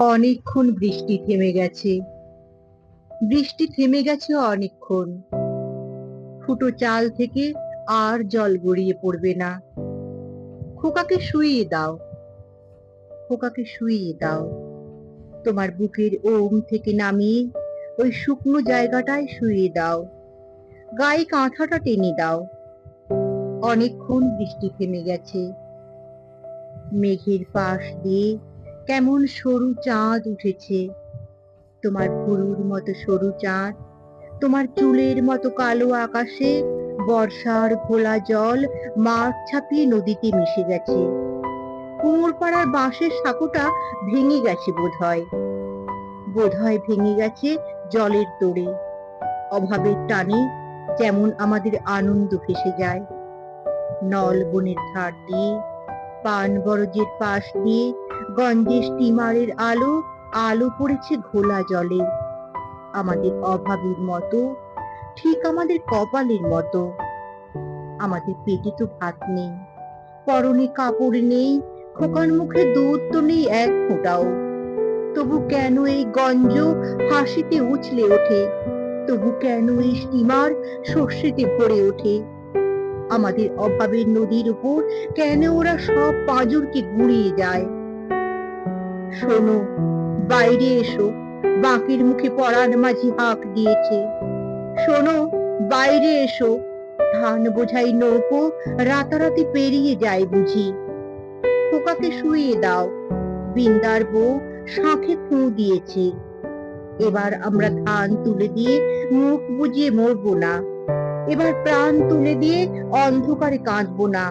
অনেকক্ষণ বৃষ্টি থেমে গেছে। বৃষ্টি থেমে গেছে অনেকক্ষণ। ফুটো চাল থেকে আর জল গড়িয়ে পড়বে না। খোকাকে শুইয়ে দাও, খোকাকে শুইয়ে দাও। তোমার বুকের ওম থেকে নামিয়ে ওই শুকনো জায়গাটায় শুইয়ে দাও। গায়ে কাঁথাটা টেনে দাও। অনেকক্ষণ বৃষ্টি থেমে গেছে। মেঘের পাশ দিয়ে কেমন সরু চাঁদ উঠেছে। তোমার ভুরুর মতো সরু চাঁদ, তোমার চুলের মতো কালো আকাশে বর্ষার ঘোলা জল মাঠ ছাপিয়ে নদীতে মিশে গেছে। কুমোরপাড়ার বাঁশের সাঁকোটা ভেঙে গেছে বোধহয়, বোধহয় ভেঙে গেছে জলের তোড়ে। অভাবের টানে যেমন আমাদের আনন্দ ভেসে যায়। নল বনের ধার দিয়ে, পান বরজের পাশ দিয়ে গঞ্জে স্টিমারের আলো, আলো পড়েছে ঘোলা জলে। আমাদের অভাবের মতো, ঠিক আমাদের কপালের মতো। আমাদের পেটে তো ভাত নেই, পরনে কাপড় নেই, খোকার মুখে দুধ তো নেই এক ফোঁটাও। তবু কেন এই গঞ্জ হাসিতে উছলে ওঠে? তবু কেন এই স্টিমার সর্ষেতে ভরে ওঠে? আমাদের অভাবের নদীর উপর কেন ওরা সব পাঁজরকে গুড়িয়ে যায়? শোনো, বাইরে এসো। বাঁকের মুখে পরাণ মাঝি হাঁক দিয়েছে। শোনো, বাইরে এসো। ধান বোঝাই নৌকো রাতারাতি পেরিয়ে যায় বুঝি। খোকাকে শুইয়ে দাও। বিন্দার বউ শাঁখে ফুঁ দিয়েছে। এবার আমরা ধান তুলে দিয়ে মুখ বুজিয়ে মরবো না। এবার প্রাণ তুলে দিয়ে অন্ধকারে কাঁদবো না।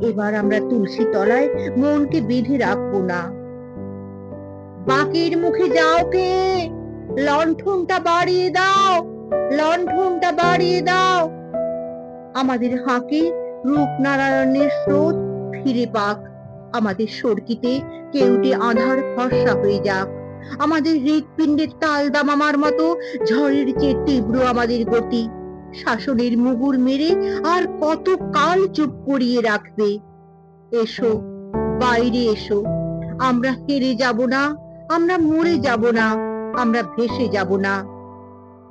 এবার আমরা তুলসী তলায় মনকে বেঁধে রাখবো না। বাঁকের মুখে যাও কে? লণ্ঠনটা বাড়িয়ে দাও, লণ্ঠনটা বাড়িয়ে দাও। আমাদের হাঁকে রূপনারায়ণের স্রোত ফিরে পাক। আমাদের সড়কিতে কেউটে আঁধার ফর্সা হয়ে যাক। আমাদের হৃৎপিণ্ডের তাল দামামার মতো ঝড়ের চেয়ে তীব্র আমাদের গতি। শাসনের মুগুর মেরে আর কত কাল চুপ করিয়ে রাখবে? এসো, বাইরে এসো। আমরা হেরে যাব না, আমরা মরে যাব না, আমরা ভেসে যাব না।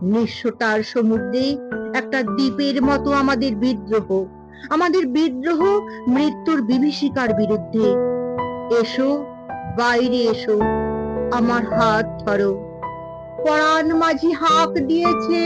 নিঃস্বতার সমুদ্রে একটা দ্বীপের মতো আমাদের বিদ্রোহ, আমাদের বিদ্রোহ মৃত্যুর বিভীষিকার বিরুদ্ধে। এসো, বাইরে এসো, আমার হাত ধরো। পরাণ মাঝি হাঁক দিয়েছে।